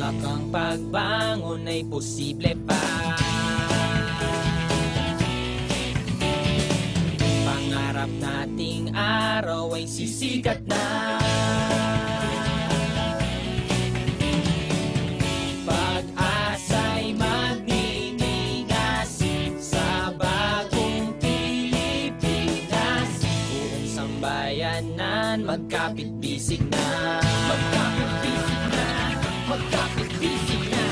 Tiyak ang pagbangon ay posible pa. Pangarap nating araw ay sisikat na. Pag-asa'y magniningnas sa bagong Pilipinas. Buong sambayanan magkapit-bisig na. Magkapit-bisig na, magkapit-bisig na.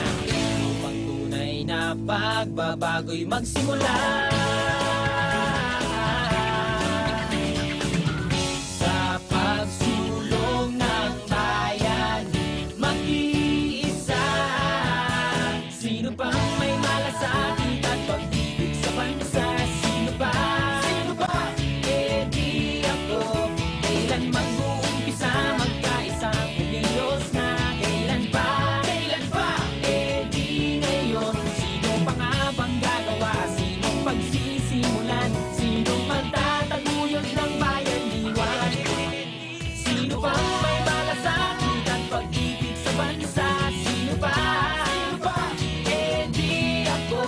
Upang tunay na pagbabago'y magsimula. Sa pagsulong ng bayan, mag-iisa. Sino pang may malasakit at pag-ibig sa bansa? Sino pa? Sino pa? Eh di ako. Kailan mag-uumpisa magkaisang kumilos na? Kailan pa? Kailan pa? Eh di ngayon. Sino pa nga bang gagawa? Sinong pagsisimulan? Sinong magtataguyod ng bayan diwan? Sino pang may malasakit at pag-ibig sa bansa? Sino pa? Sino pa? Eh di ako.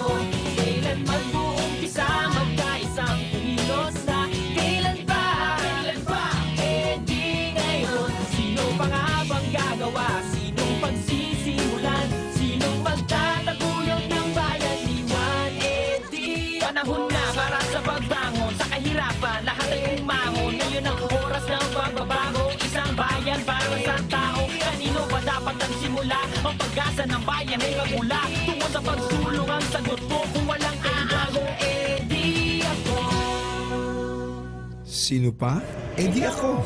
Kailan mag-uumpisa magkaisang kumilos na? Kailan pa? Kailan pa? Eh di ngayon. Sino pa nga bang gagawa? Sinong pagsisimulan? Sinong magtataguyod ng bayan diwan? Eh di panahon na para sa pagbangon sa kahirapan. Lahat ay umangon. Ngayon ang oras ng pagbabago. Isang bayan para sa tao. Kanino ba dapat nagsimula? Ang pag-asa ng bayan ay magmula. Tungo sa pagsulong ang sagot ko. Kung walang aago, eh di ako. Sino pa? Eh di ako.